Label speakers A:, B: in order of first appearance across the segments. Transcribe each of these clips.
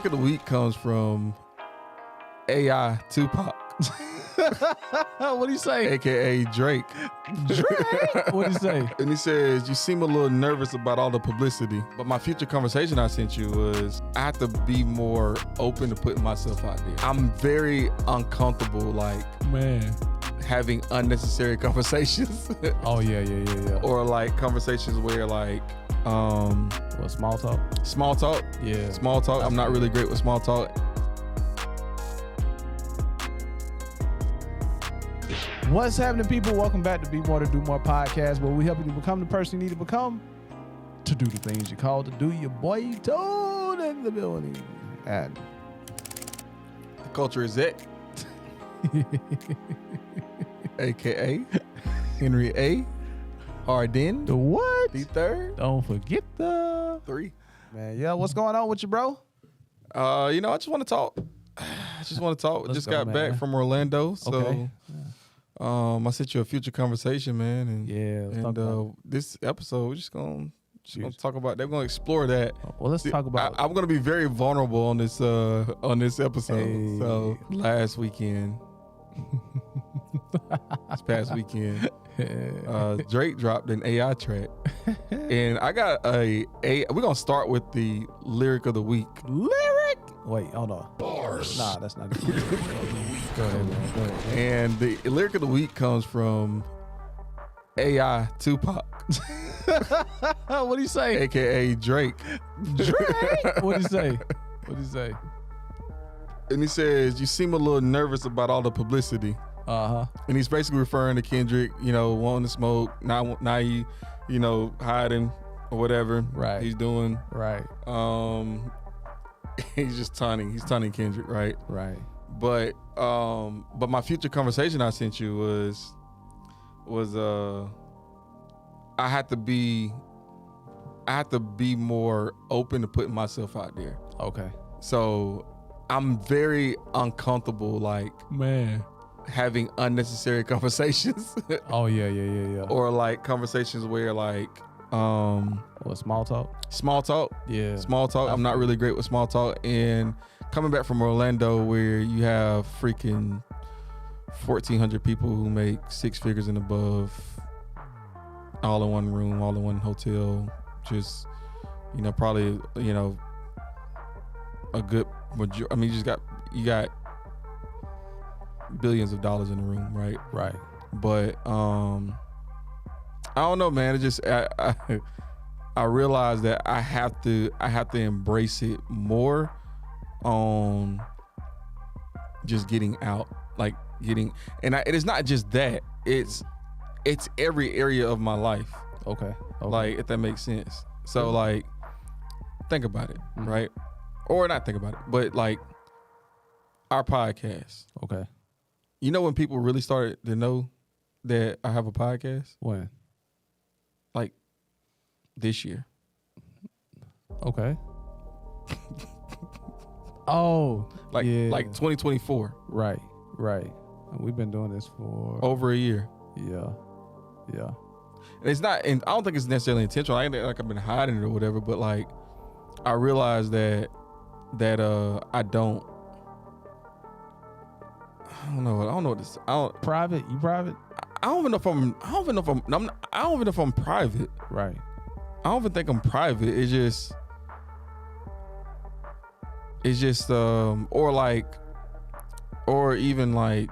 A: lyric of the week comes from AI Tupac.
B: What do you say?
A: AKA Drake.
B: Drake? What do you say?
A: And he says, you seem a little nervous about all the publicity, but my future conversation I sent you was, I have to be more open to putting myself out there. I'm very uncomfortable, like,
B: Man.
A: having unnecessary conversations.
B: Oh, yeah.
A: Or like conversations where like,
B: What, small talk?
A: small talk.
B: Yeah.
A: Small talk. I'm not really great with small talk.
B: What's happening, people? Welcome back to Be More to Do More podcast, where we help you to become the person you need to become to do the things you call to do. Your boy Toad in the building. And
A: The culture is it. AKA Henry A. Harden.
B: the what?
A: The third.
B: Don't forget the...
A: 3.
B: Man, yeah, what's going on with you, bro?
A: I just want to talk. Just
B: Let's
A: just
B: go,
A: got
B: man.
A: back from Orlando. So
B: Okay.
A: I sent you a future conversation, man. And
B: Yeah, let's talk about
A: this episode, we're just gonna
B: Future.
A: talk about that. We're gonna explore that.
B: Well, let's talk about...
A: I'm gonna be very vulnerable on this episode.
B: Hey.
A: So last weekend, this past weekend, Drake dropped an AI track, and I got we're gonna start with the lyric of the week.
B: Lyric? Wait, hold on.
A: Bars.
B: Nah, that's not good. Go ahead, man. Go ahead.
A: And the lyric of the week comes from AI Tupac,
B: What do you say?
A: AKA Drake.
B: Drake? What do you say? What do you say?
A: And he says, you seem a little nervous about all the publicity.
B: Uh-huh.
A: And he's basically referring to Kendrick, wanting to smoke, now he, hiding or whatever.
B: Right.
A: He's doing.
B: Right.
A: He's just taunting. He's taunting Kendrick, right?
B: Right.
A: But my future conversation I sent you was I have to be more open to putting myself out there.
B: Okay.
A: So I'm very uncomfortable, like,
B: Man.
A: having unnecessary conversations.
B: Oh, yeah.
A: Or like conversations where like
B: What, small talk?
A: small talk.
B: Yeah.
A: Small talk. I'm not really great with small talk. And coming back from Orlando, where you have freaking 1,400 people who make 6 figures and above, all in one room, all in one hotel, just probably a good majority. I mean, you got billions of dollars in the room, right?
B: Right.
A: But I don't know, man. It just I realized that I have to embrace it more on just getting out, like and it is not just that. It's every area of my life.
B: Okay.
A: Like, if that makes sense. So like, think about it,
B: Mhm.
A: right? Or not think about it, but like our podcast.
B: Okay.
A: When people really started to know that I have a podcast?
B: When?
A: Like this year.
B: Okay. Oh,
A: Like
B: yeah.
A: like 2024.
B: Right. We've been doing this for...
A: Over a year.
B: Yeah.
A: And it's not, and I don't think it's necessarily intentional. I ain't like I've been hiding it or whatever, but like I realized that I don't know what this.
B: Private? You private?
A: I don't even know if I'm private.
B: Right.
A: I don't even think I'm private. It's just or even like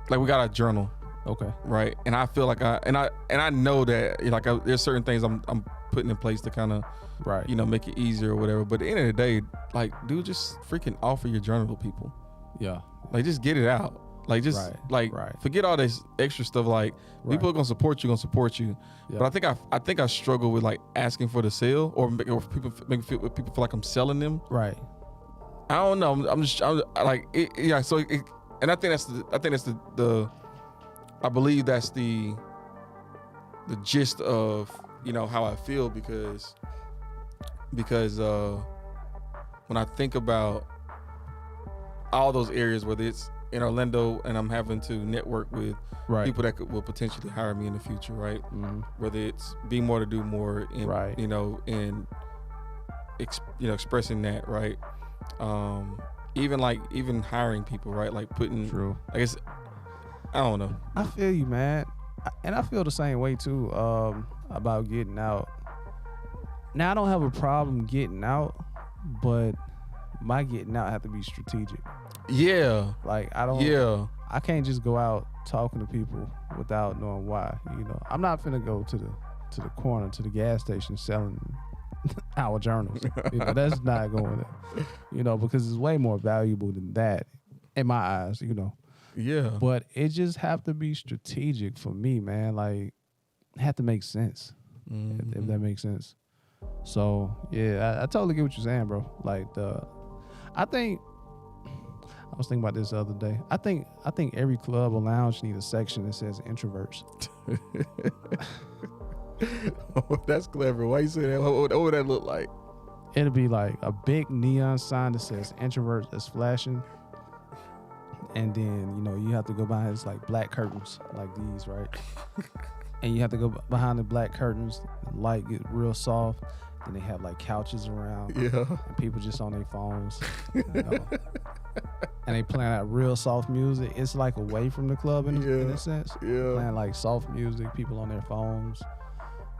A: we got a journal,
B: Okay.
A: right? And I feel like I know that there's certain things I'm putting in place to kind of
B: Right.
A: make it easier or whatever. But at the end of the day, like, dude, just freaking offer your journal to people.
B: Yeah.
A: Like, just get it out. Like, just
B: Right.
A: forget all this extra stuff. Like, people are gonna support you.
B: Yeah.
A: But I think I struggle with like asking for the sale or people feel like I'm selling them.
B: Right.
A: I don't know. I'm like, yeah. So, and I think that's the I believe that's the gist of how I feel because when I think about all those areas, whether it's in Orlando and I'm having to network with people that will potentially hire me in the future, right?
B: Mm-hmm.
A: Whether it's be more to do more, in,
B: Right.
A: in expressing that, right? Even hiring people, right? Like putting,
B: True.
A: I guess, I don't know.
B: I feel you, man. And I feel the same way too, about getting out. Now I don't have a problem getting out, but my getting out have to be strategic.
A: Yeah.
B: Like I can't just go out talking to people without knowing why. I'm not finna go to the corner, to the gas station selling our journals. That's not going there. Because it's way more valuable than that in my eyes,
A: Yeah.
B: But it just have to be strategic for me, man. Like, it have to make sense, if that makes sense. So, yeah, I totally get what you're saying, bro. Like, I was thinking about this the other day. I think every club or lounge needs a section that says introverts.
A: Oh, that's clever. Why you say that? What would that look like?
B: It'll be like a big neon sign that says introverts that's flashing. And then, you have to go behind this like black curtains like these, right? And you have to go behind the black curtains, the light get real soft. Then they have like couches around.
A: Yeah.
B: And people just on their phones. And they playing that real soft music. It's like away from the club in a sense.
A: Yeah.
B: Playing like soft music, people on their phones,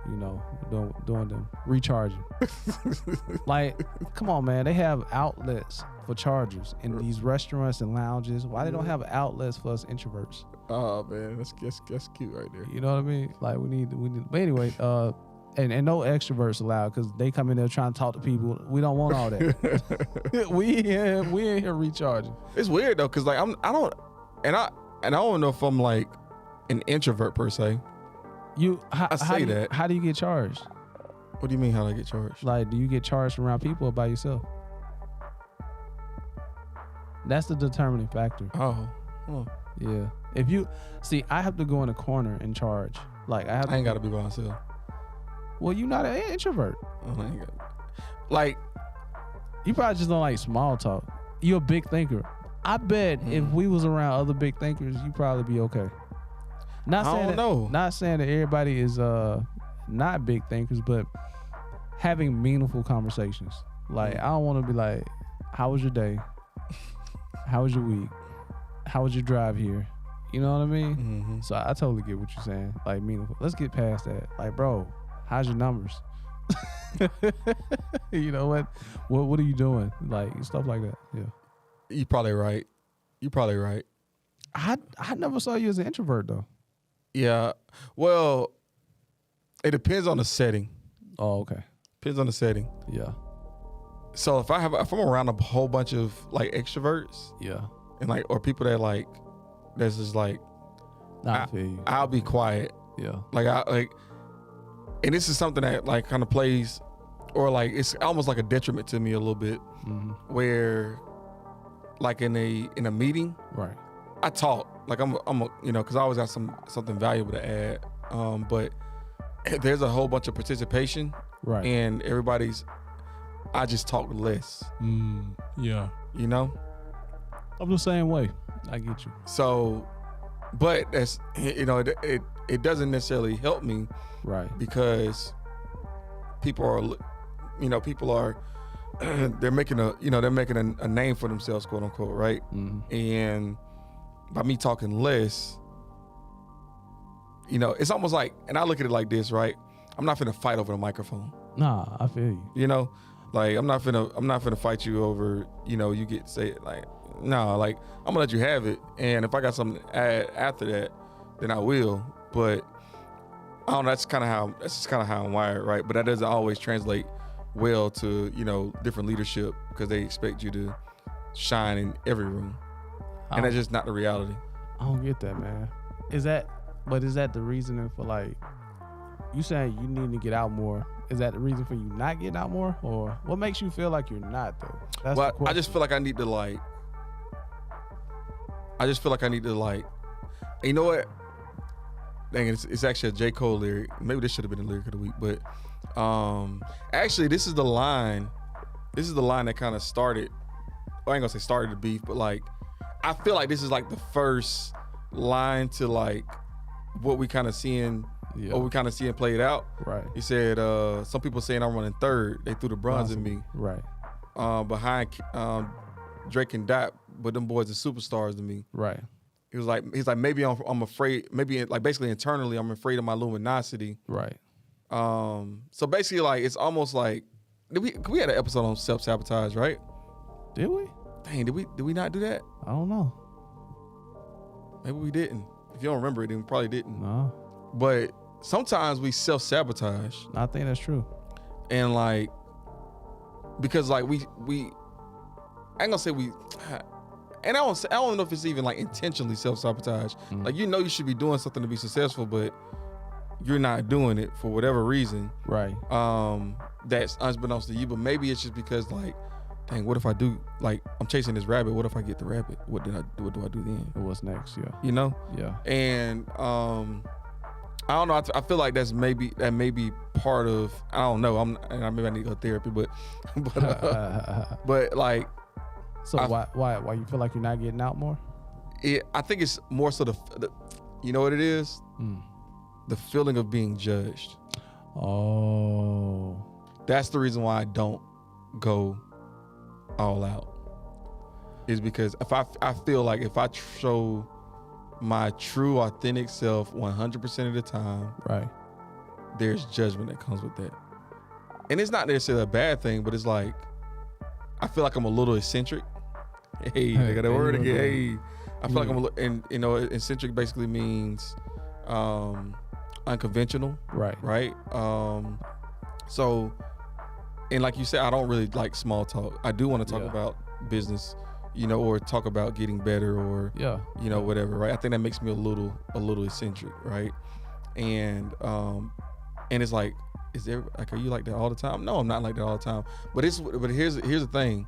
B: doing them recharging. Like, come on, man. They have outlets for chargers in these restaurants and lounges. Why they don't have outlets for us introverts?
A: Oh man, that's cute right there.
B: You know what I mean? Like we need. But anyway, and no extroverts allowed because they come in there trying to talk to people. We don't want all that. we in here recharging.
A: It's weird though, cause like I don't know if I'm like an introvert per se.
B: How do you get charged?
A: What do you mean? How do I get charged?
B: Like, do you get charged around people or by yourself? That's the determining factor.
A: Oh.
B: Yeah. If you see, I have to go in a corner and charge. Like I
A: ain't gotta be by myself.
B: Well, you're not an introvert.
A: Oh, I ain't got. Like,
B: you probably just don't like small talk. You're a big thinker. I bet if we was around other big thinkers, you'd probably be okay. Not saying that everybody is not big thinkers, but having meaningful conversations. Like, I don't want to be like, how was your day? How was your week? How was your drive here? You know what I mean?
A: Mm-hmm.
B: So I totally get what you're saying. Like, meaningful. Let's get past that. Like, bro, how's your numbers? You know what are you doing? Like, stuff like that. Yeah.
A: You're probably right.
B: I never saw you as an introvert though.
A: Yeah. Well, it depends on the setting.
B: Oh, okay.
A: Depends on the setting.
B: Yeah.
A: So if I'm around a whole bunch of like extroverts,
B: yeah,
A: and like or people that like that's just like,
B: I feel you.
A: I'll be quiet.
B: Yeah.
A: And this is something that like kind of plays, or like it's almost like a detriment to me a little bit, where like in a meeting,
B: right?
A: I talk like I'm because I always got something valuable to add, but there's a whole bunch of participation,
B: right?
A: And I just talk less.
B: Yeah.
A: You know?
B: I'm the same way. I get you.
A: So, but that's, it doesn't necessarily help me.
B: Right.
A: Because people are, they're making a name for themselves, quote unquote, right? Mm-hmm. And by me talking less, it's almost like, and I look at it like this, right? I'm not finna fight over the microphone.
B: Nah, I feel you.
A: Like I'm not finna fight you over, you get say it like, no, like I'm gonna let you have it. And if I got something to add after that, then I will. But I don't know, that's just kind of how I'm wired, right? But that doesn't always translate well to, different leadership because they expect you to shine in every room. And that's just not the reality.
B: I don't get that, man. Is that the reasoning for like, you saying you need to get out more? Is that the reason for you not getting out more? Or what makes you feel like you're not though? That's the question.
A: I just feel like I need to like, you know what? Dang, it's actually a J. Cole lyric. Maybe this should have been the lyric of the week, but actually this is the line that kind of started, I ain't gonna say started the beef, but like, I feel like this is like the first line to like what we kind of seeing or we kind of see it played out.
B: Right.
A: He said, some people saying I'm running third. They threw the bronze at me.
B: Right.
A: Behind Drake and Dot, but them boys are superstars to me.
B: Right.
A: He's like maybe I'm afraid, maybe like basically internally I'm afraid of my luminosity.
B: Right.
A: So basically like it's almost like we had an episode on self-sabotage, right?
B: Did we?
A: Dang, did we not do that?
B: I don't know.
A: Maybe we didn't. If you don't remember it, then we probably didn't.
B: No.
A: But sometimes we self-sabotage.
B: I think that's true.
A: And like, because like we I ain't gonna say we, and I don't know if it's even like intentionally self-sabotage.
B: Mm-hmm.
A: Like, you know, you should be doing something to be successful, but you're not doing it for whatever reason.
B: Right.
A: That's unbeknownst to you, but maybe it's just because like, dang, what if I do, like, I'm chasing this rabbit. What if I get the rabbit? What do I do then?
B: What's next? Yeah.
A: You know?
B: Yeah.
A: And I don't know. I feel like that may be part of, I don't know. Maybe I need to go to therapy, but like.
B: So why you feel like you're not getting out more?
A: I think it's more so the you know what it is? The feeling of being judged.
B: Oh.
A: That's the reason why I don't go all out. Is because if I feel like if I show my true authentic self 100% of the time,
B: right,
A: there's judgment that comes with that. And it's not necessarily a bad thing, but it's like I feel like I'm a little eccentric. Hey, I got that word again. Hey, I feel like I'm a little, and you know, eccentric basically means unconventional.
B: Right.
A: Right. So, and like you said, I don't really like small talk. I do want to talk about business, you know, or talk about getting better, or you know, whatever. Right. I think that makes me a little eccentric. Right. And it's like, are you like that all the time? No, I'm not like that all the time. But here's the thing.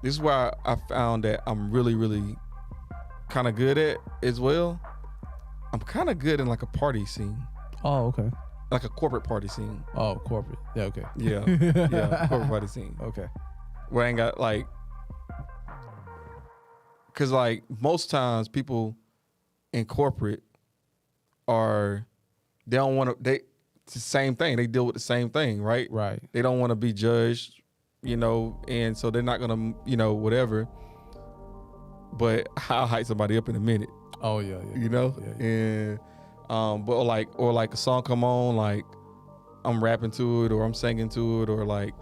A: This is why I found that I'm really, really kind of good at as well. I'm kind of good in like a party scene.
B: Oh, okay.
A: Like a corporate party scene.
B: Oh, corporate. Yeah, okay.
A: Yeah, corporate party scene.
B: Okay.
A: Where I ain't got like, cause like most times people in corporate it's the same thing. They deal with the same thing, right?
B: Right.
A: They don't want to be judged, you know, and so they're not gonna, you know, whatever. But I'll hype somebody up in a minute.
B: Oh yeah.
A: You know, and but like a song come on, like I'm rapping to it or I'm singing to it, or like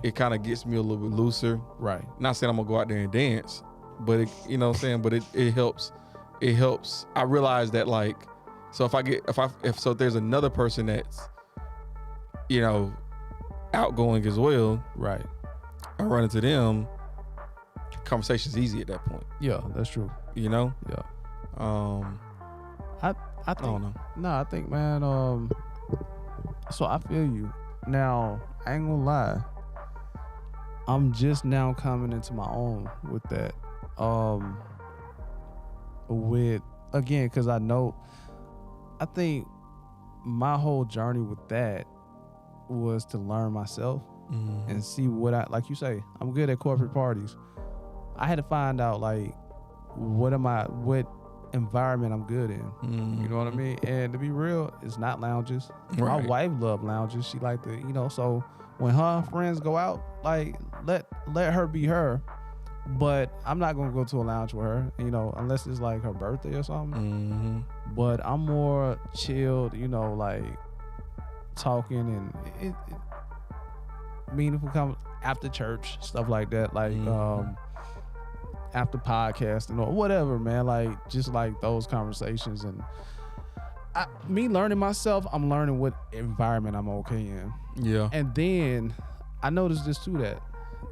A: it kind of gets me a little bit looser. Right. Not saying I'm gonna go out there and dance, but it, you know what I'm saying. But it helps. It helps. I realize that like, so if there's another person that's, you know, outgoing as well. Right. I run into them. Conversation's easy at that point.
B: Yeah, that's true.
A: You know.
B: Yeah. I think,
A: don't know.
B: No, I think, man. So I feel you. Now, I ain't gonna lie. I'm just now coming into my own with that. Because I think my whole journey with that was to learn myself and see what like you say, I'm good at corporate parties. I had to find out like what environment I'm good in. You know what I mean? And to be real, it's not lounges. Right. My wife loved lounges. She liked to, you know, so when her friends go out, like let her be her. But I'm not gonna go to a lounge with her, you know, unless it's like her birthday or something. But I'm more chilled, you know, like talking and meaningful after church, stuff like that, like after podcasting or whatever, man, like just like those conversations. And me learning myself, I'm learning what environment I'm okay in. Yeah. And then I noticed this too, that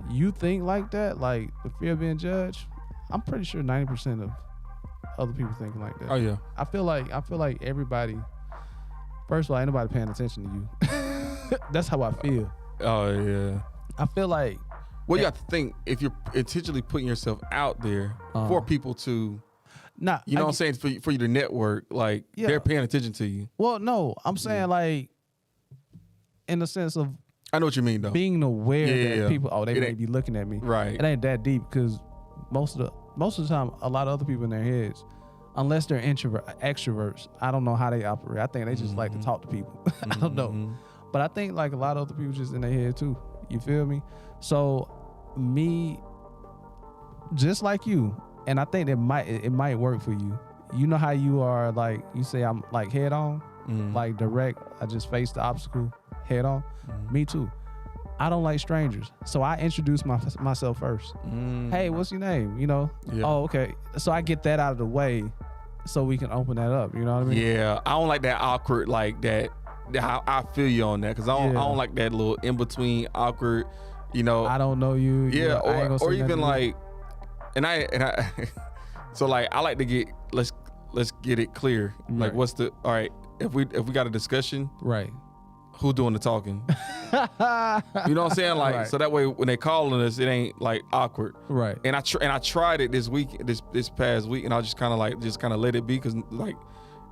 B: you think like that, like the fear of being judged, I'm pretty sure 90% of other people thinking like that.
A: Oh yeah.
B: I feel like everybody, first of all, ain't nobody paying attention to you. That's how I feel.
A: Oh yeah.
B: I feel like,
A: well, you have to think, if you're intentionally putting yourself out there for people to, you know what I'm saying, for you to network, like they're paying attention to you.
B: Well, no, I'm saying like in the sense of,
A: I know what you mean though.
B: Being aware that people, they may be looking at me.
A: Right.
B: It ain't that deep, because most of the time, a lot of other people in their heads unless they're extroverts. I don't know how they operate. I think they just like to talk to people. I don't know. But I think like a lot of other people just in their head too. You feel me? So me, just like you, and I think it might work for you. You know how you are, like you say I'm like head on, like direct. I just face the obstacle head on. Me too. I don't like strangers, so I introduce myself first. Hey, what's your name? You know? Yeah. Oh, okay. So I get that out of the way, so we can open that up. You know what I mean?
A: Yeah, I don't like that awkward like that. I feel you on that because I don't like that little in between awkward. You know,
B: I don't know you.
A: Yeah, or even like, and I so like I like to get let's get it clear. Right. Like, what's the all right? If we got a discussion,
B: right?
A: Who doing the talking? You know what I'm saying? Like, right. So that way when they calling us, it ain't like awkward,
B: right?
A: And I tried it this week, this past week, and I just kind of let it be because like.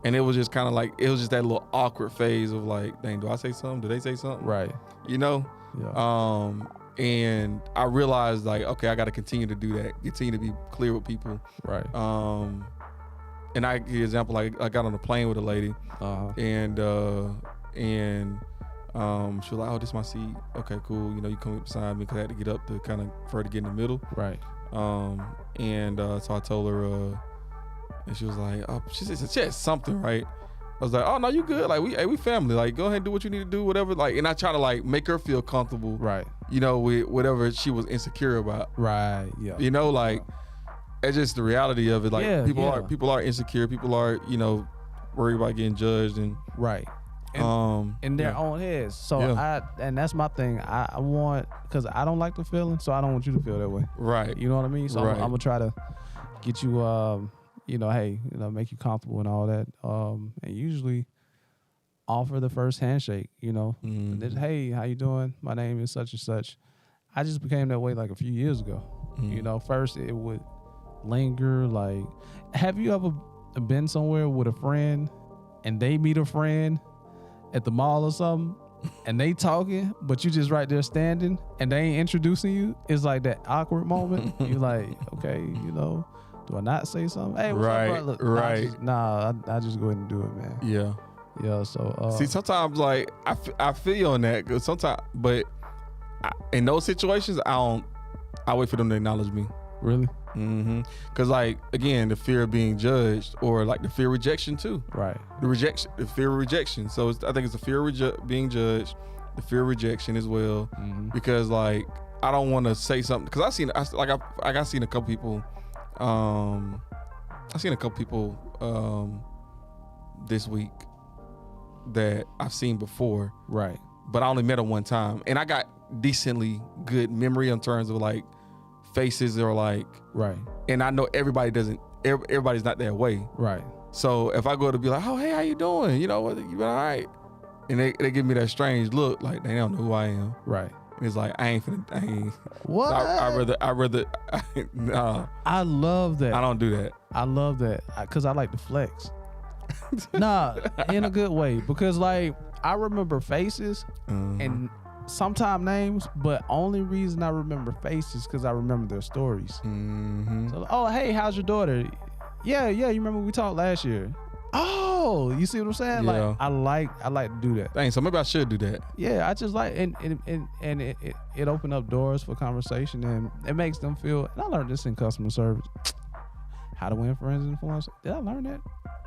A: And it was just kind of like, it was just that little awkward phase of like, dang, do I say something? Do they say something?
B: Right.
A: You know?
B: Yeah.
A: And I realized like, okay, I got to continue to do that. Continue to be clear with people.
B: Right.
A: And I give you an example, like I got on a plane with a lady and she was like, oh, this is my seat. Okay, cool. You know, you come up beside me because I had to get up to kind of for her to get in the middle.
B: Right.
A: So I told her, and she was like, oh, she had something, right? I was like, oh no, you good. Like we family. Like go ahead and do what you need to do, whatever. Like, and I try to like make her feel comfortable,
B: right?
A: You know, with whatever she was insecure about,
B: right? Yeah.
A: You know, like it's just the reality of it. Like people are insecure. People are, you know, worried about getting judged and
B: right. In their own heads. So and that's my thing. I want, because I don't like the feeling, so I don't want you to feel that way.
A: Right.
B: You know what I mean? So I'm gonna try to get you you know, hey, you know, make you comfortable and all that. And usually offer the first handshake, you know. Just, hey, how you doing? My name is such and such. I just became that way like a few years ago. You know, first it would linger. Like, have you ever been somewhere with a friend and they meet a friend at the mall or something and they talking, but you just right there standing and they ain't introducing you? It's like that awkward moment. You're like, okay, you know, do I not say something? Hey, what's up, bro? Look, I just go ahead and do it, man.
A: Yeah.
B: Yeah, so.
A: See, sometimes, like, I feel you on that, cause sometimes, but in those situations, I wait for them to acknowledge me.
B: Really?
A: Cause, like, again, the fear of being judged, or like the fear of rejection too.
B: Right.
A: The fear of rejection. So I think it's the fear of being judged, the fear of rejection as well. Because, like, I don't want to say something, cause I've seen a couple people. I've seen a couple people this week that I've seen before,
B: right?
A: But I only met them one time, and I got decently good memory in terms of like faces or like
B: right.
A: And I know everybody's not that way,
B: right?
A: So if I go to be like, oh hey, how you doing? You know what? You been all right? And they give me that strange look, like they don't know who I am,
B: right?
A: It's like I ain't.
B: What?
A: I rather. Nah.
B: I love that.
A: I don't do that.
B: I love that because I like to flex. Nah, in a good way. Because like I remember faces and sometimes names, but only reason I remember faces because I remember their stories. So, oh hey, how's your daughter? Yeah. You remember we talked last year? Oh, you see what I'm saying?
A: Yeah.
B: Like I like to do that.
A: Dang, so maybe I should do that.
B: Yeah, I just like and it opened up doors for conversation and it makes them feel. And I learned this in customer service. How to win friends and influence. Did I learn that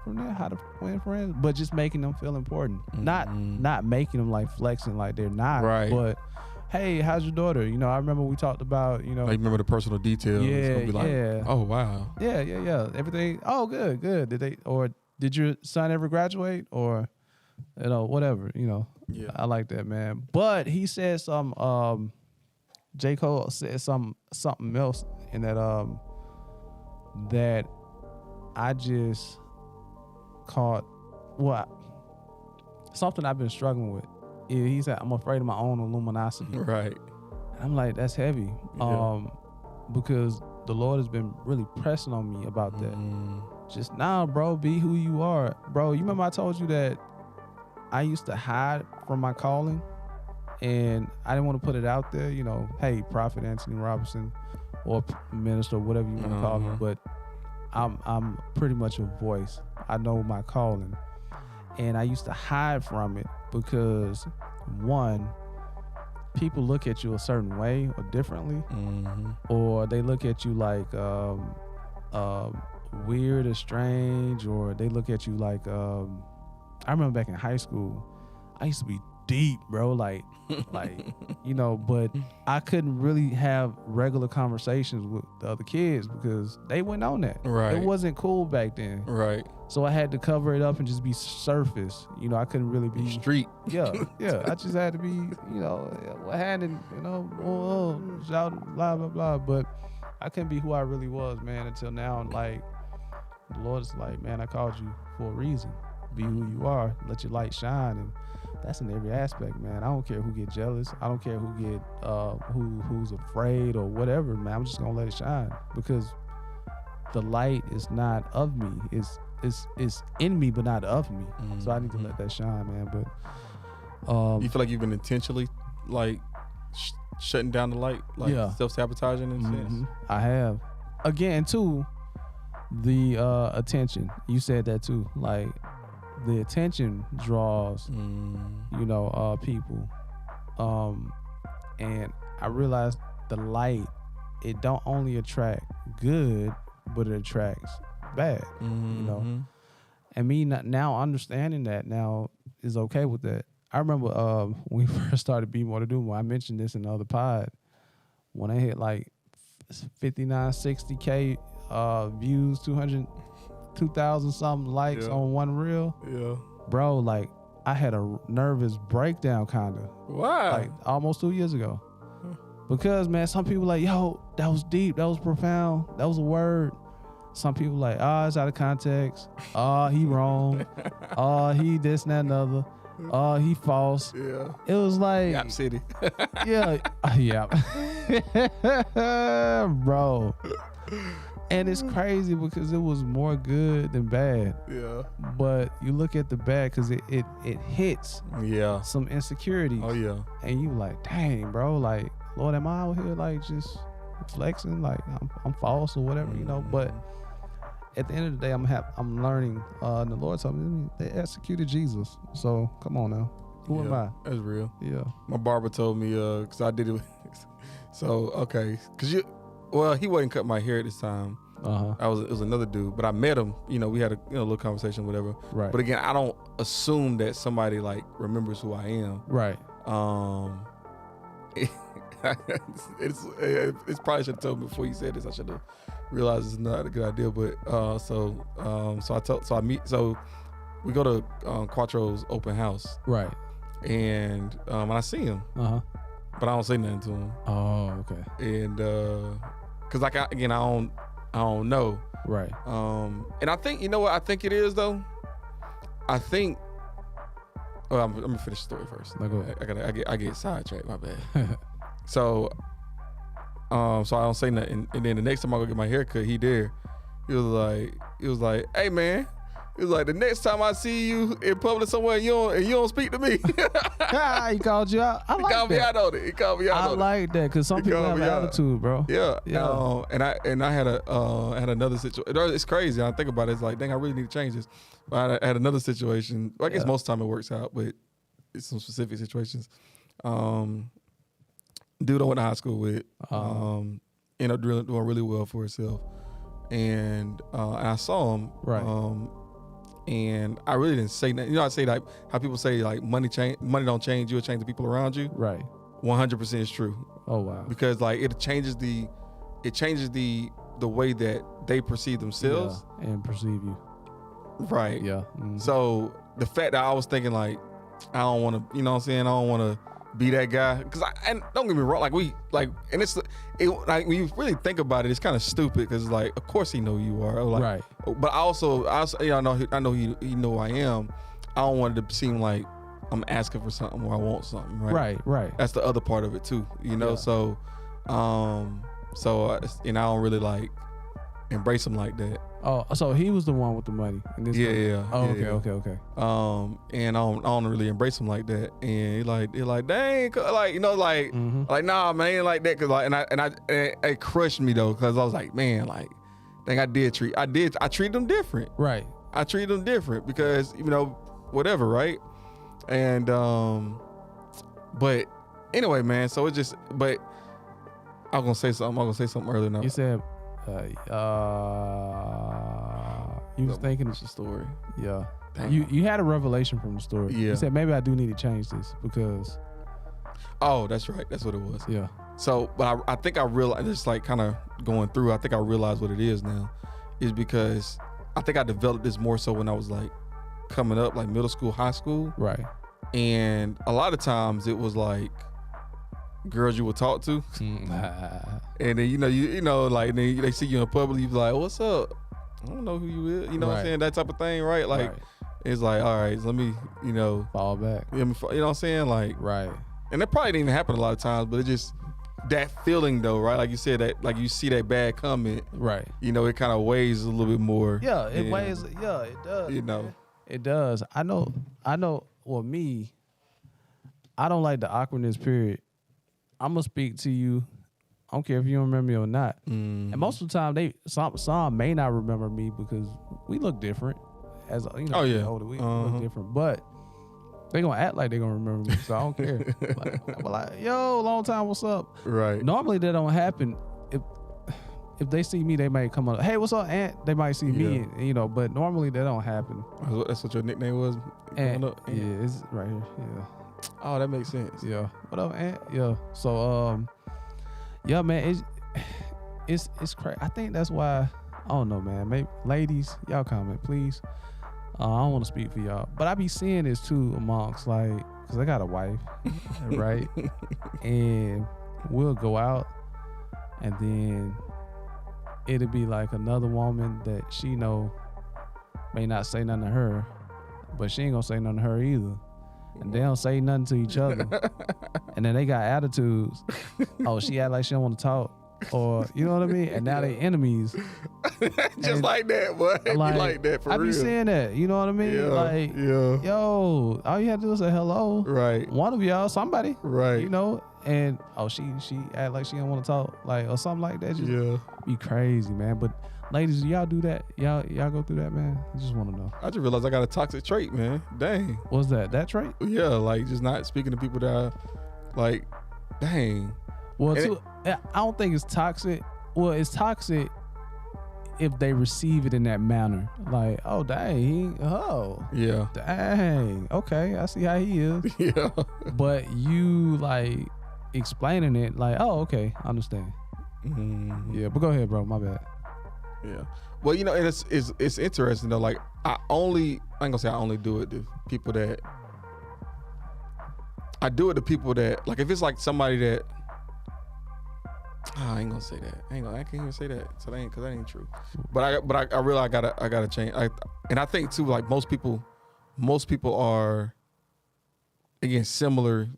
B: from there? How to win friends, but just making them feel important. Not making them like flexing like they're not.
A: Right.
B: But hey, how's your daughter? You know, I remember we talked about, you know.
A: I remember the personal details.
B: Yeah,
A: be like, oh wow.
B: Yeah. Everything. Oh, good. Did your son ever graduate or, you know, whatever, you know. Yeah. I like that, man. But he said some, J. Cole said something else in that, that I just caught, something I've been struggling with. He said, I'm afraid of my own luminosity.
A: Right.
B: And I'm like, that's heavy. Because the Lord has been really pressing on me about that. Just bro, be who you are. Bro, you remember I told you that I used to hide from my calling and I didn't want to put it out there, you know, hey, Prophet Anthony Robinson or minister, whatever you want to call me. But I'm pretty much a voice. I know my calling, and I used to hide from it because one, people look at you a certain way or differently, or they look at you like weird or strange, or they look at you like I remember back in high school, I used to be deep, bro, like you know, but I couldn't really have regular conversations with the other kids because they went on that.
A: Right.
B: It wasn't cool back then.
A: Right.
B: So I had to cover it up and just be surface. You know, I couldn't really be
A: street.
B: Yeah. I just had to be, you know, handing, you know, shouting, blah blah blah. But I couldn't be who I really was, man, until now. And like, the Lord is like, man, I called you for a reason. Be who you are. Let your light shine, and that's in every aspect, man. I don't care who get jealous. I don't care who get who's afraid or whatever, man. I'm just gonna let it shine because the light is not of me. It's in me, but not of me. So I need to let that shine, man. But
A: you feel like you've been intentionally like shutting down the light, like self-sabotaging in a sense?
B: I have. Again, too, the attention. You said that too. Like, the attention draws, you know, people. And I realized the light, it don't only attract good, but it attracts bad, you know. And me now understanding that now is okay with that. I remember when we first started Be More to Do More, I mentioned this in the other pod, when I hit like 59, 60K views, 2,000 something likes on one reel. Yeah. Bro, like, I had a nervous breakdown kind of.
A: Wow.
B: Like almost 2 years ago. Because, man, some people like, yo, that was deep, that was profound, that was a word. Some people like, it's out of context. He wrong. He this and that and the other. He false. Yeah. It was like
A: Yap City.
B: Yeah. Bro. And it's crazy because it was more good than bad. Yeah. But you look at the bad because it hits some insecurities.
A: Oh, yeah.
B: And you like, dang, bro, like, Lord, am I out here like just flexing? Like I'm false or whatever, you know? But at the end of the day, I'm learning. And the Lord told me they executed Jesus. So come on now. Who am I?
A: That's real.
B: Yeah.
A: My barber told me, because I did it. So, okay. Because he wasn't cutting my hair at this time. It was another dude, but I met him. You know, we had a little conversation, whatever. Right. But again, I don't assume that somebody like remembers who I am. Right. It's probably should have told me before you said this. I should have realized it's not a good idea. But we go to Quattro's open house. Right. And I see him. But I don't say nothing to him. Oh, okay. And because like I don't know. Right. And I think, you know what I think it is though? I think I'm gonna finish the story first. No, go ahead. I get sidetracked, my bad. So I don't say nothing. And then the next time I go get my hair cut, he there. He was like, hey man. He was like, the next time I see you in public somewhere, you don't speak to me.
B: He called you out.
A: He called me out on it.
B: I like that because some people have an attitude, bro.
A: Yeah. And I had another situation. It's crazy. I think about it. It's like, dang, I really need to change this. But I had another situation. Well, I guess most of the time it works out, but it's some specific situations. Dude I went to high school with, ended up doing really well for himself. And I saw him. Right. And I really didn't say nothing. You know, I say like how people say like money don't change you, it changes the people around you. Right. 100% is true. Oh wow. Because like it changes the way that they perceive themselves
B: and perceive you.
A: Right. Yeah. Mm-hmm. So the fact that I was thinking like I don't want to, you know what I'm saying? I don't want to be that guy, because and don't get me wrong, and it's like when you really think about it, it's kind of stupid because like of course he know you are, like, right? But I also I know he know who I am. I don't want it to seem like I'm asking for something or I want something, right? Right. That's the other part of it too, you know. Yeah. So I don't really like embrace him like that.
B: Oh, so he was the one with the money.
A: Yeah.
B: Oh, okay.
A: And I don't really embrace him like that. And he like, dang, like, you know, like, like, nah, man, ain't like that. Cause like, and it crushed me though, cause I was like, man, like, think I treat them different.
B: Right.
A: I treat them different because, whatever, right? And, but anyway, man, so but I was going to say something earlier now.
B: You said, you was thinking
A: it's a story.
B: Yeah. You had a revelation from the story.
A: Yeah.
B: You said, maybe I do need to change this because.
A: Oh, that's right. That's what it was.
B: Yeah.
A: So, but I think I realized, just like kind of going through, I think I realized what it is now is because I think I developed this more so when I was like coming up, like middle school, high school.
B: Right.
A: And a lot of times it was like girls you would talk to. And then, like then they see you in public, you be like, what's up? I don't know who you is. You know what I'm saying? That type of thing, right? Like, it's like, all right, let me,
B: fall back.
A: You know what I'm saying? Like,
B: right.
A: And that probably didn't even happen a lot of times, but it just, that feeling though, right? Like you said, that like you see that bad comment,
B: right?
A: It kind of weighs a little bit more.
B: Yeah, it weighs. Yeah, it does. It does. I know. Well, me, I don't like the awkwardness. Period. I'm gonna speak to you. I don't care if you don't remember me or not. And most of the time, some may not remember me because we look different. As older, we look different, but. They gonna act like they gonna remember me, so I don't care. like, yo, long time, what's up?
A: Right.
B: Normally that don't happen. If they see me, they might come up. Hey, what's up, Aunt? They might see me, but normally that don't happen.
A: That's what your nickname was.
B: Aunt. Yeah, it's right here. Yeah.
A: Oh, that makes sense.
B: Yeah. What up, Aunt? Yeah. So, yeah, man, it's crazy. I think that's why. I don't know, man. Maybe ladies, y'all comment, please. I don't want to speak for y'all, but I be seeing this too amongst because I got a wife, right? And we'll go out, and then it'll be like another woman that she know may not say nothing to her, but she ain't gonna say nothing to her either. And they don't say nothing to each other. And then they got attitudes. Oh, she act like she don't want to talk. Or, you know what I mean? And now they enemies.
A: Just like that, boy. Like that for real.
B: I be saying that, you know what I mean?
A: Yeah,
B: yo, all you have to do is say hello.
A: Right.
B: One of y'all, somebody.
A: Right.
B: And she act like she don't want to talk, or something like that. Just be crazy, man. But ladies, y'all do that? Y'all go through that, man? I just want to know.
A: I just realized I got a toxic trait, man. Dang.
B: What's that? That trait?
A: Yeah, like just not speaking to people that are like, dang.
B: Well, I don't think it's toxic. Well, it's toxic if they receive it in that manner. Like, oh, dang,
A: yeah.
B: Dang, okay, I see how he is.
A: Yeah.
B: But you, explaining it, oh, okay, I understand.
A: Mm-hmm.
B: Yeah, but go ahead, bro, my bad.
A: Yeah. Well, and it's interesting, though. Like, I ain't gonna say I only do it to people that, I do it to people that, like, if it's like somebody that, I ain't gonna say that. I can't even say that. So because that ain't true. But I realize I gotta change. And I think too, like most people are, again, similar.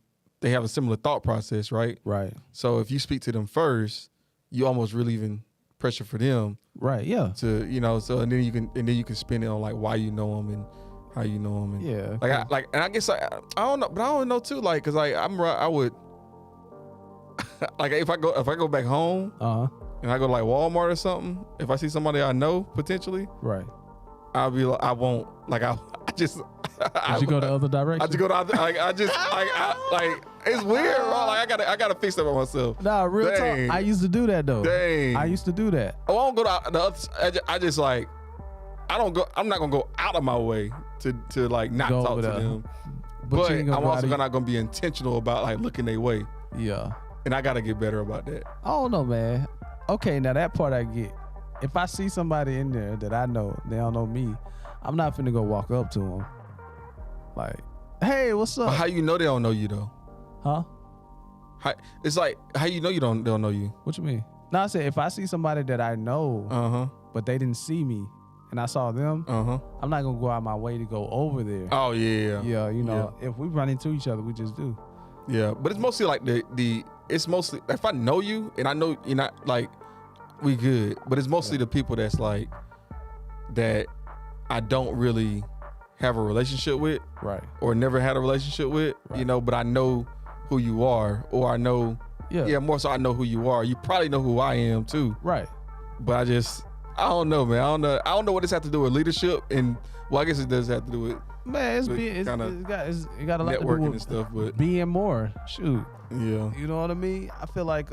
A: They have a similar thought process, right?
B: Right.
A: So if you speak to them first, you almost relieving pressure for them.
B: Right. Yeah.
A: To so and then you can spin it on like why you know them and how you know them. And
B: yeah.
A: And I guess I don't know, but I don't know too. Like, cause I would. Like if I go back home and I go to like Walmart or something, if I see somebody I know potentially,
B: right,
A: I'll be like, I won't like I just.
B: Did you go the other direction?
A: I just go to like it's weird, bro. Like I gotta fix that by myself.
B: Nah, real talk. I used to do that though.
A: Dang.
B: I used to do that.
A: Oh, I don't go to the other. I just like I don't go. I'm not gonna go out of my way to like not
B: go
A: talk to them. But I'm also not gonna be intentional about like looking their way.
B: Yeah.
A: And I gotta get better about that.
B: I don't know, man. Okay, now that part I get. If I see somebody in there that I know, they don't know me, I'm not finna go walk up to them. Like, hey, what's up?
A: But how you know they don't know you though?
B: Huh?
A: It's like how you know they don't know you?
B: What you mean? No, I said if I see somebody that I know, but they didn't see me, and I saw them, I'm not gonna go out my way to go over there.
A: Oh yeah.
B: Yeah, if we run into each other, we just do.
A: Yeah, but it's mostly like it's mostly if I know you and I know you're not like we good, but it's mostly the people that's like that I don't really have a relationship with,
B: right? Or
A: never had a relationship with, right. But I know who you are, or I know, more so I know who you are. You probably know who I am too,
B: right?
A: But I don't know, man. I don't know what this has to do with leadership, and well, I guess it does have to do with
B: it got a lot to do with
A: and stuff, but
B: being more. Shoot.
A: Yeah.
B: You know what I mean? I feel like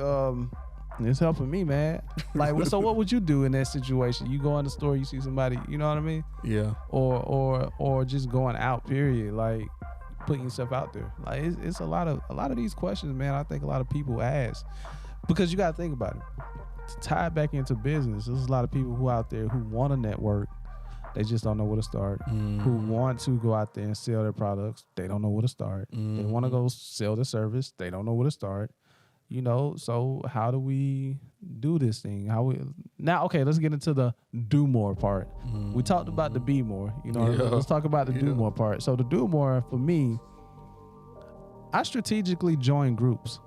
B: it's helping me, man. Like, so what would you do in that situation? You go in the store, you see somebody, you know what I mean?
A: Yeah.
B: Or just going out, period. Like putting yourself out there. Like it's a lot of these questions, man. I think a lot of people ask because you got to think about it. To tie it back into business, there's a lot of people who out there who want to network. They just don't know where to start. Who want to go out there and sell their products. They don't know where to start. They want to go sell the service. They don't know where to start. You know, so how do we do this thing? Okay, let's get into the do more part. We talked about the be more. You know, let's talk about the do more part. So the do more for me, I strategically join groups.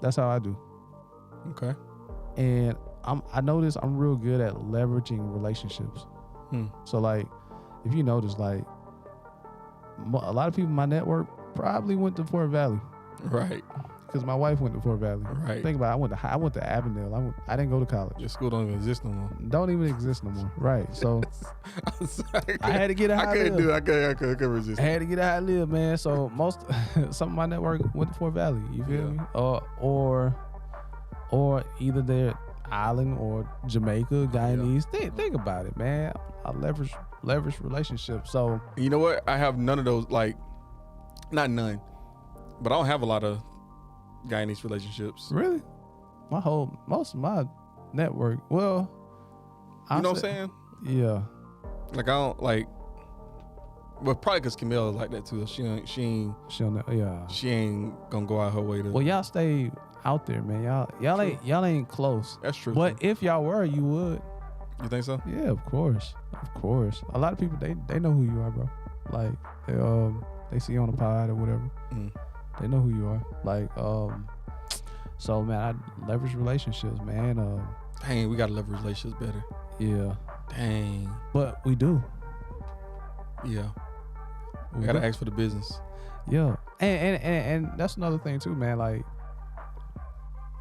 B: That's how I do.
A: Okay.
B: And I notice I'm real good at leveraging relationships. So like, if you notice, like a lot of people in my network probably went to Fort Valley.
A: Right.
B: Because my wife went to Fort Valley.
A: Right.
B: Think about it. I went to Avondale. I didn't go to college.
A: Your school don't even exist no more.
B: Don't even exist no more. Right. So I had to get out.
A: I couldn't resist.
B: I had to get out and live, man. So some of my network went to Fort Valley. You feel me? Or either they're island or Jamaica, Guyanese. Think about it, man. I leverage relationships. So
A: you know what? I have none of those. Like, not none, but I don't have a lot of Guyanese relationships.
B: Really? Most of my network. Well,
A: you know what I'm saying?
B: Yeah.
A: Like I don't like. Well, probably because Camille is like that too. She ain't gonna go out her way to.
B: Well, y'all stay out there, man. Y'all ain't close.
A: That's true.
B: But if y'all were, you would.
A: You think so?
B: Yeah, of course. A lot of people they know who you are, bro. Like they see you on the pod or whatever. They know who you are. Like so man, I leverage relationships, man.
A: Dang, we gotta leverage relationships better.
B: Yeah.
A: Dang.
B: But we do.
A: Yeah. We gotta ask for the business.
B: Yeah. And that's another thing too, man. Like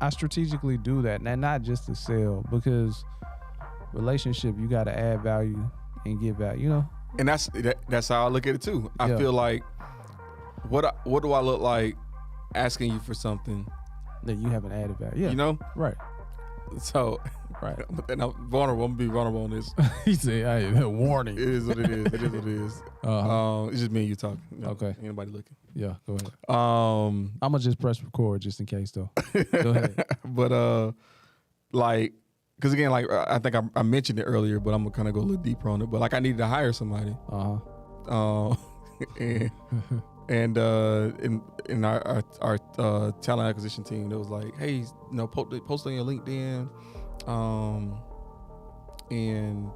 B: I strategically do that, and not just to sell, because relationship, you got to add value and give value, you know?
A: And that's how I look at it too. I feel like, what do I look like asking you for something
B: that you haven't added value? Yeah.
A: You know?
B: Right.
A: So,
B: right.
A: And I'm vulnerable. I'm gonna be vulnerable on this.
B: He said, "Hey, warning."
A: It is what it is. It is what it is. It's just me and you talking.
B: Okay.
A: Ain't nobody looking.
B: Yeah, go ahead. I'm gonna just press record just in case, though. Go ahead.
A: But like, because again, like I think I mentioned it earlier, but I'm gonna kind of go a little deeper on it. But like, I needed to hire somebody. And in our talent acquisition team, it was like, hey, you know, post on your LinkedIn, and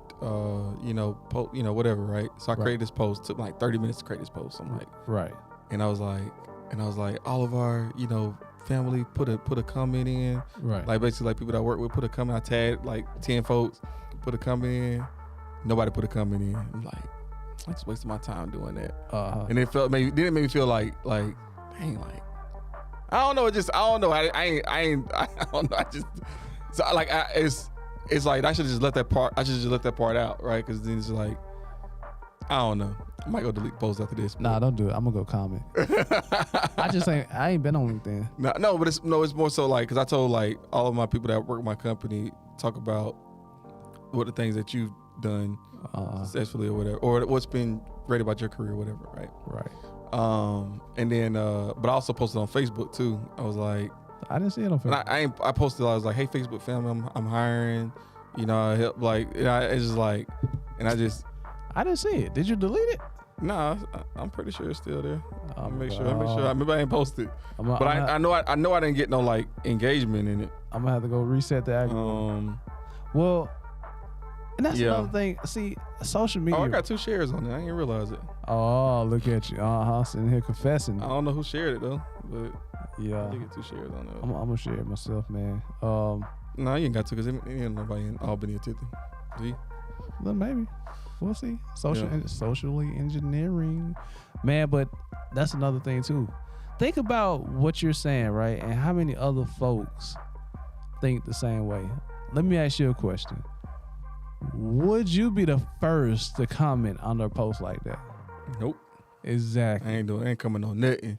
A: you know, whatever, right? So I created this post. Took like 30 minutes to create this post. I'm like,
B: right.
A: And I was like, all of our, you know, family put a comment in,
B: right? Like
A: basically, like people that I work with put a comment. I tagged like 10 folks, put a comment in. Nobody put a comment in. I'm like, I just wasted my time doing that. And it made me feel like, dang, like, I don't know. I don't know. I don't know. So like, it's like, I should just let that part out, right? Because then it's like, I don't know. I might go delete the post after this.
B: Nah, don't do it. I'm gonna go comment. I ain't been on LinkedIn.
A: No, but it's more so like, because I told like all of my people that work at my company, talk about what the things that you've done successfully or whatever, or what's been great about your career or whatever, right?
B: Right.
A: And then but I also posted on Facebook too. I was like,
B: I didn't see it on Facebook.
A: I posted, I was like, hey, Facebook family, I'm hiring, you know, I help, like, it's just like, and I
B: didn't see it. Did you delete it?
A: No, I'm pretty sure it's still there. I'll make sure. Maybe I ain't posted, but I know I didn't get no like engagement in it.
B: I'm gonna have to go reset the algorithm. Well, and that's another thing. See, social media.
A: Oh, I got 2 shares on it. I didn't realize it.
B: Oh, look at you. Sitting here confessing.
A: I don't know who shared it though, but
B: yeah,
A: I did get 2 shares on it.
B: I'm gonna share it myself, man.
A: No, you ain't got to, because ain't nobody in Albany or Tiffany. See?
B: Well, maybe. We'll see. Socially engineering, man. But that's another thing too. Think about what you're saying, right? And how many other folks think the same way. let me ask you a question. Would you be the first to comment under a post like that?
A: Nope.
B: Exactly.
A: I ain't coming on nothing.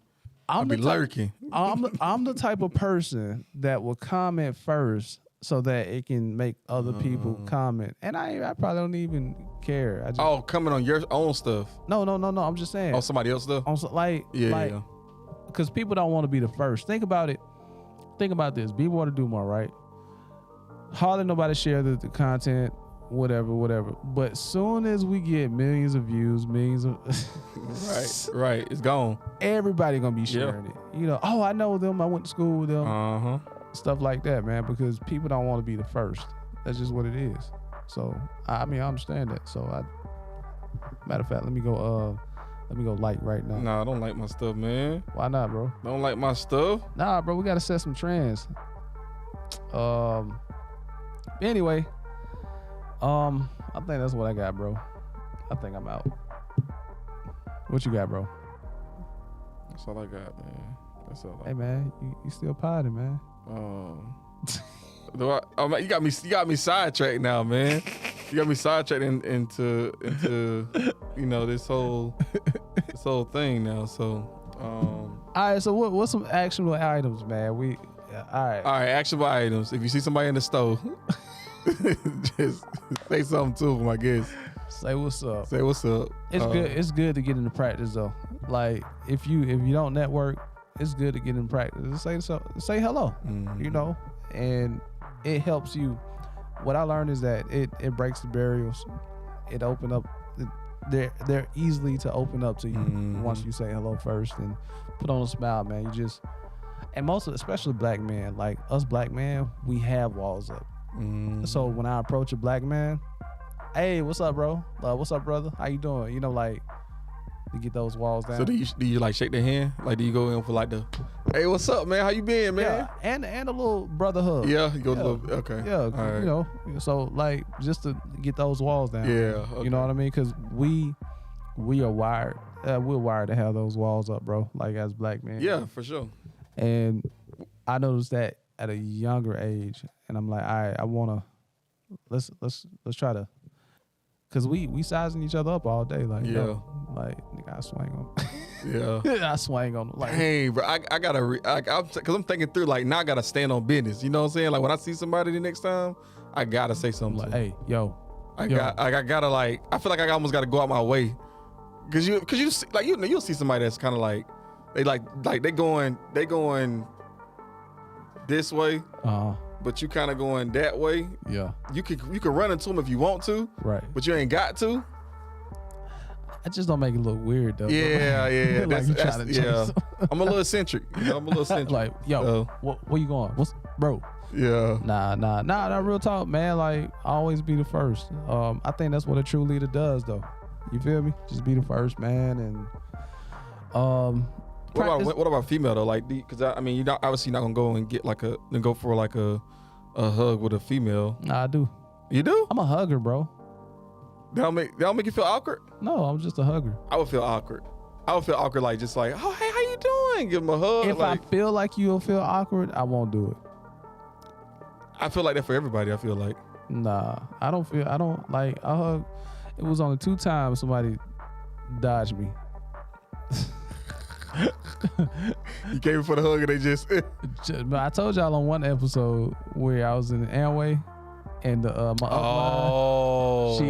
A: I'll be lurking.
B: I'm the type of person that will comment first so that it can make other people comment. And I probably don't even care.
A: Comment on your own stuff.
B: No. I'm just saying.
A: Oh, somebody else stuff?
B: Yeah. Because people don't want to be the first. Think about it. Think about this. Be more to do more, right? Hardly nobody share the content. Whatever. But soon as we get millions of views, millions of
A: right, it's gone.
B: Everybody gonna be sharing it. You know, I know them. I went to school with them. Stuff like that, man. Because people don't want to be the first. That's just what it is. So I understand that. So matter of fact, let me go like right now.
A: Nah, I don't like my stuff, man.
B: Why not, bro?
A: Don't like my stuff?
B: Nah, bro. We gotta set some trends. Anyway. I think that's what I got, bro. I think I'm out. What you got, bro?
A: That's all I got, man. That's all.
B: Hey, man, you still potting, man.
A: You got me sidetracked now, man. You got me sidetracked into this whole thing now. So,
B: all right. So what's some actionable items, man? All right,
A: actionable items. If you see somebody in the store. Just say something to them, I guess.
B: Say what's up.
A: It's
B: good. It's good to get into practice though. Like if you don't network, it's good to get in practice. Say hello. You know, and it helps you. What I learned is that it breaks the barriers. It open up. They're easily to open up to you once you say hello first and put on a smile, man. And especially black men, like us black men, we have walls up. So when I approach a black man, hey, what's up, bro? What's up, brother? How you doing? You know, like to get those walls down.
A: So do you like shake their hand? Like do you go in for like the, hey, what's up, man? How you been, man?
B: Yeah, and a little brother hug.
A: Yeah, you go a little, okay.
B: Yeah,
A: right.
B: You know, so like just to get those walls down.
A: Yeah, okay.
B: You know what I mean? Because we are wired. We're wired to have those walls up, bro. Like as black men.
A: Yeah, for sure.
B: And I noticed that at a younger age, and I'm like, all right, I wanna let's try to, cause we sizing each other up all day, like like nigga, I swing on. Yeah, I swing on. Like,
A: hey, bro, I gotta, cause I'm thinking through, like now I gotta stand on business. You know what I'm saying? Like when I see somebody the next time, I gotta say something.
B: Like, hey, yo,
A: I gotta like, I feel like I almost gotta go out my way, cause you see, like you'll see somebody that's kind of like they going this way, but you kind of going that way.
B: Yeah,
A: you could run into them if you want to,
B: right?
A: But you ain't got to.
B: I just don't make it look weird though.
A: Yeah.
B: Like
A: that's I'm a little eccentric. You know, I'm a little eccentric.
B: Like, yo, where you going? What's bro?
A: Yeah.
B: Nah. Real talk, man. Like, always be the first. I think that's what a true leader does, though. You feel me? Just be the first, man. And
A: what about female though? Like, because I mean, you're obviously not gonna go and get go for a hug with a female.
B: Nah, I do.
A: You do?
B: I'm a hugger, bro.
A: They don't make you feel awkward?
B: No, I'm just a hugger.
A: I would feel awkward. Like just like, oh hey, how you doing? Give them a hug.
B: If I feel like you'll feel awkward, I won't do it.
A: I feel like that for everybody. I feel like.
B: Nah, I don't like a hug. It was only 2 times somebody dodged me.
A: You came for the hug and they just.
B: But I told y'all on one episode where I was in the airway and my upline. She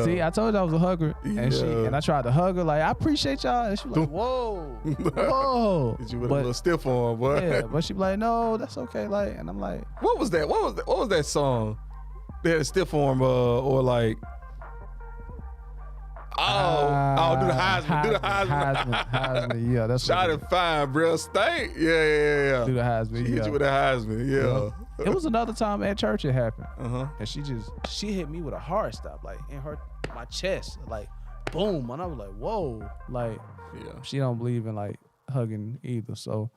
B: see, I told you I was a hugger, and I tried to hug her like, I appreciate y'all, and she was like, whoa.
A: Did you with a little stiff on, boy?
B: Yeah, but she be like, no, that's okay, like, and I'm like,
A: what was that? What was that song? They had a stiff arm, or like. Do the Heisman.
B: Yeah, that's
A: shot it fine, bro. Stay. Yeah.
B: Do the Heisman.
A: She hit you with the Heisman. Yeah.
B: It was another time at church it happened. And she hit me with a hard stop, like in my chest, like boom, and I was like, whoa, like she don't believe in like hugging either. So,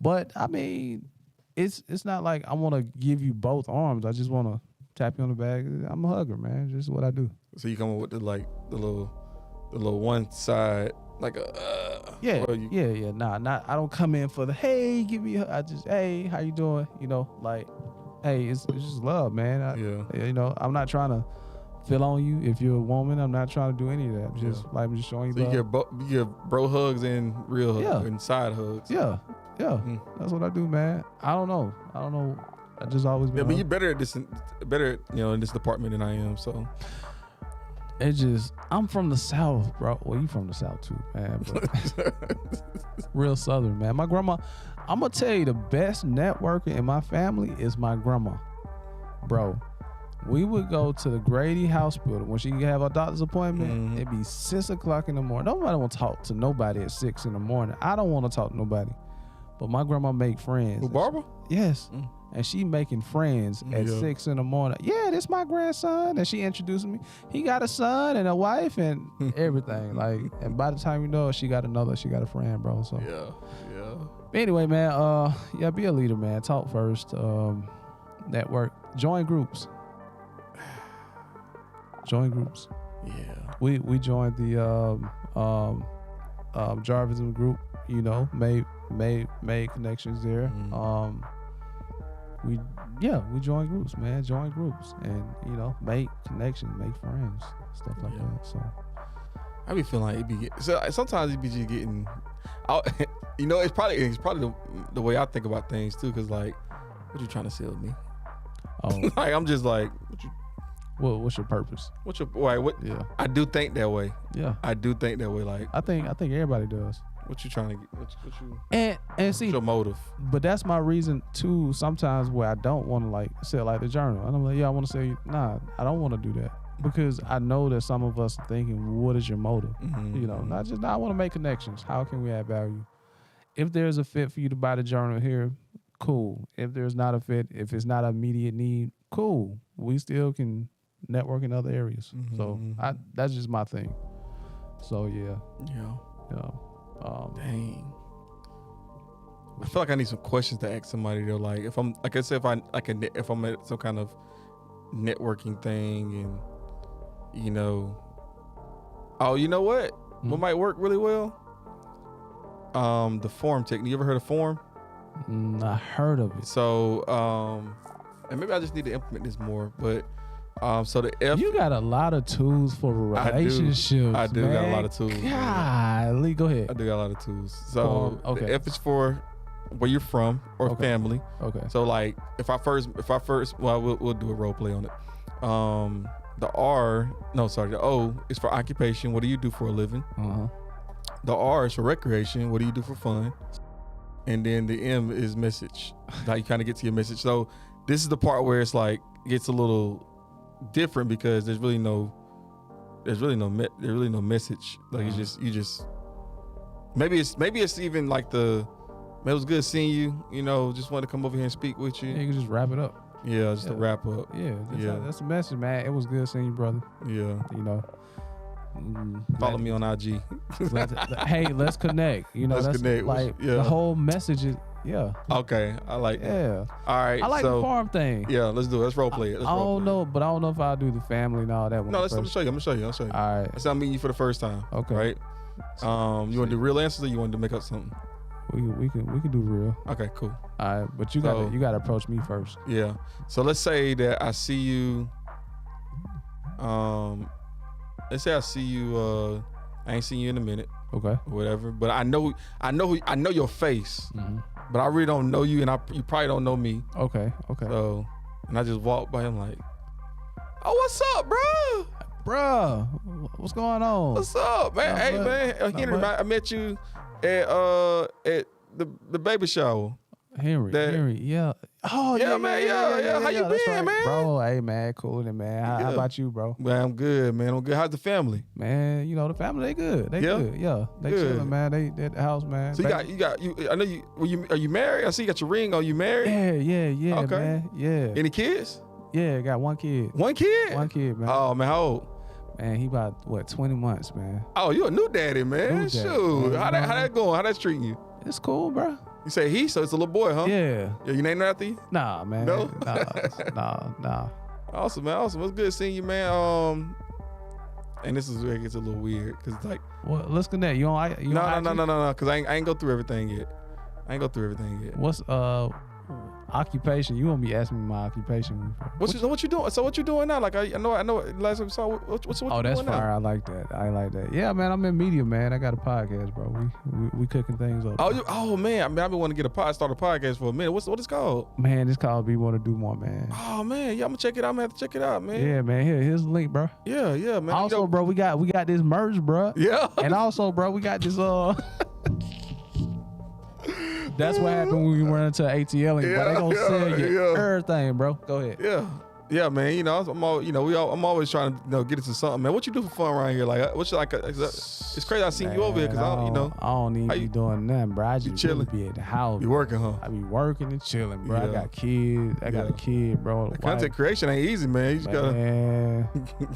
B: but I mean, it's not like I want to give you both arms. I just want to tap you on the back. I'm a hugger, man. Just what I do.
A: So you come up with the little one side, like a
B: Nah, I don't come in for the hey, give me. I just hey, how you doing? You know, like hey, it's just love, man. You know, I'm not trying to feel on you. If you're a woman, I'm not trying to do any of that. I'm just showing you love.
A: You give bro hugs and real hugs and side hugs.
B: Yeah. That's what I do, man. I don't know. I just always been.
A: Yeah, but you're better at this, in this department than I am. So
B: I'm from the South, bro. Well, you from the South too, man. But real Southern, man. My grandma. I'm gonna tell you, the best networker in my family is my grandma, bro. We would go to the Grady Hospital when she could have a doctor's appointment. It'd be 6 o'clock in the morning. Nobody want to talk to nobody at 6 in the morning. I don't want to talk to nobody. But my grandma make friends.
A: Who, Barbara?
B: Yes. And she making friends at 6 in the morning. Yeah, this my grandson. And she introduced me. He got a son and a wife and everything. And by the time you know it, she got a friend, bro. So anyway, man, be a leader, man. Talk first. Network. Join groups. Yeah. We joined the Jarvism group, made connections there. We join groups, man. Join groups and make connections, make friends, stuff like that. So
A: I be feeling like sometimes it be just getting it's probably the way I think about things too, because like, what you trying to sell me? Oh. Like, I'm just like,
B: what's your purpose?
A: Yeah. I do think that way.
B: Yeah.
A: I do think that way. Like,
B: I think everybody does.
A: What you trying to get? What you?
B: And see,
A: what's your motive?
B: But that's my reason too. Sometimes where I don't want to sell the journal, and I'm like, I want to say, nah, I don't want to do that, because I know that some of us are thinking, what is your motive? I want to make connections. How can we add value? If there's a fit for you to buy the journal here, cool. If there's not a fit, if it's not an immediate need, cool. We still can network in other areas. So that's just my thing. So yeah.
A: Dang. I feel like I need some questions to ask somebody though. Like, if I'm, like I said, if I'm at some kind of networking thing, and oh, you know what? What might work really well? The form technique. You ever heard of form?
B: I heard of it.
A: So, and maybe I just need to implement this more, but. So the F.
B: You got a lot of tools for relationships.
A: I do got a lot of tools.
B: Golly, go ahead.
A: I do got a lot of tools. So the F is for where you're from or family.
B: Okay.
A: So like if I first, well, we'll do a role play on it. The O is for occupation. What do you do for a living? The R is for recreation. What do you do for fun? And then the M is message. How you kind of get to your message. So this is the part where it's like gets a little different, because there's really no message. Like it's just maybe it's even like it was good seeing you, just wanted to come over here and speak with you.
B: Yeah, you can just wrap it up.
A: Yeah, just to wrap up.
B: Yeah, that's a message, man. It was good seeing you, brother.
A: Yeah.
B: Follow
A: me on IG.
B: Hey, let's connect.
A: Let's connect.
B: Like the whole message is. Yeah.
A: Okay. I like that.
B: Yeah.
A: All right.
B: I like the farm thing.
A: Yeah, let's do it. Let's role play it.
B: I don't know if I'll do the family and all that one.
A: No, I'm gonna show you.
B: All right.
A: That's how I'm meeting you for the first time.
B: Okay.
A: Right? You want to do real answers or you want to make up something?
B: We can do real.
A: Okay, cool.
B: All right, but you gotta approach me first.
A: Yeah. So let's say that I see you. Let's say I see you. I ain't seen you in a minute.
B: Okay.
A: Or whatever. But I know your face. But I really don't know you, and you probably don't know me.
B: Okay.
A: So, and I just walk by him like, oh, what's up, bro?
B: Bruh, what's going on?
A: What's up, man? Hey, man, Henry, I met you at the baby shower.
B: Henry, yeah. Oh,
A: yeah, man, yeah. How you been,
B: right,
A: man?
B: Bro, hey, man, cool, man. How about you, bro?
A: Man, I'm good, man. I'm good. How's the family?
B: Man, the family, they good. They good. Yeah, they chilling, man. They at the house, man.
A: So you. I know you. Are you married? I see you got your ring on. You married?
B: Yeah, okay. Man. Yeah.
A: Any kids?
B: Yeah, got one kid.
A: One kid?
B: One kid, man.
A: Oh, man, how old?
B: Man, he about 20 months, man.
A: Oh, you a new daddy, man. Shoot, how that going? How that treating you?
B: It's cool, bro.
A: You say he, so it's a little boy, huh?
B: Yeah.
A: Yeah, you named after you?
B: Nah, man.
A: No?
B: Nah.
A: Awesome, man. Awesome. It's good seeing you, man. And this is where it gets a little weird, cause it's like.
B: Well, let's connect. You on?
A: No. Cause I ain't go through everything yet. What's
B: Occupation. You won't be asking me my occupation.
A: What you doing? So what you doing now? Like I know. Last time we saw. What you doing now?
B: Oh, that's fire. I like that. Yeah, man. I'm in media, man. I got a podcast, bro. We cooking things up.
A: Oh man. I mean, I've been wanting to start a podcast for a minute. What it's called?
B: Man, it's called Be Want to Do More, man.
A: Oh man, yeah. I'm gonna check it out. I'm gonna have to check it out, man.
B: Yeah, man. Here's the link, bro.
A: Yeah, man.
B: Also, bro, we got this merch, bro.
A: Yeah.
B: And also, bro, we got this That's what happened when we run into ATL, but they gonna sell you everything, bro. Go ahead.
A: Yeah, man. You know, I'm always trying to get into something, man. What you do for fun around here? Like, what's like? It's crazy. I seen you over here because
B: I don't even be doing nothing, bro. I just really be at the house.
A: You working, huh?
B: I be working and chilling, bro. I got kids. I got a kid, bro.
A: Content creation ain't easy, man. You just gotta.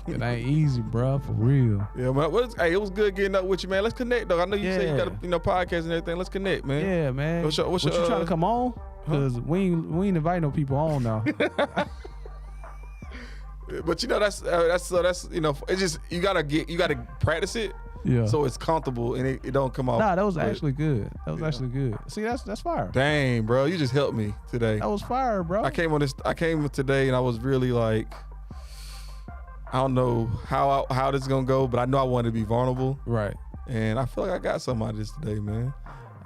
B: It ain't easy, bro. For real.
A: Yeah, man. It was good getting up with you, man. Let's connect, though. I know you say you got a podcast and everything. Let's connect, man.
B: Yeah, man.
A: What's
B: you trying to come on? Because we ain't invite no people on now.
A: But that's it's just you gotta practice it.
B: Yeah.
A: So it's comfortable and it don't come off.
B: Nah, that was actually good. Actually good. See, that's fire.
A: Dang, bro, you just helped me today.
B: That was fire, bro.
A: I came today and I was really like, I don't know how this is gonna go, but I know I want to be vulnerable.
B: Right.
A: And I feel like I got something out of this today, man.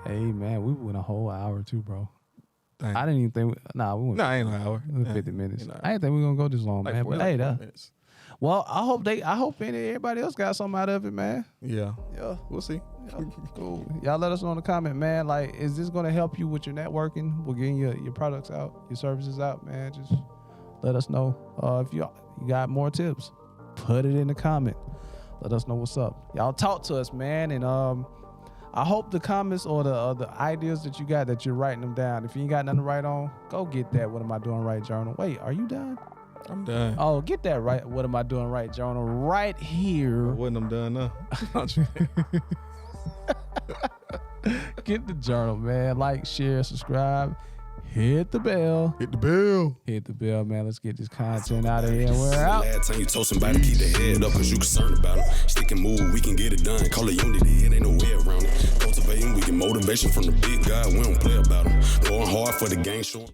B: Hey, man, we went a whole hour too, bro.
A: Dang.
B: I didn't even think. We went.
A: Nah, ain't an hour.
B: 50 minutes. I didn't think we were gonna go this long,
A: like
B: man. But hey,
A: minutes.
B: Well, I hope everybody else got something out of it, man.
A: Yeah. We'll see.
B: Yeah. Cool. Y'all let us know in the comment, man. Like, is this gonna help you with your networking? We're getting your products out, your services out, man. Just let us know. If you got more tips, put it in the comment. Let us know what's up. Y'all talk to us, man, and I hope the comments or the ideas that you got, that you're writing them down. If you ain't got nothing to write on, go get that What Am I Doing Right journal. Wait, are you done?
A: I'm done.
B: Oh, get that right What Am I Doing Right journal right here.
A: When I'm done now.
B: Get the journal, man. Like, share, subscribe. Hit the bell.
A: Hit the bell.
B: Hit the bell, man. Let's get this content out of here. We're out.
C: Last time you told somebody, keep their head up, cause you concerned about them. Stick and move, we can get it done. Call it unity, it ain't no way around it. Cultivating, we get motivation from the big guy. We don't play about them. Going hard for the game, showing.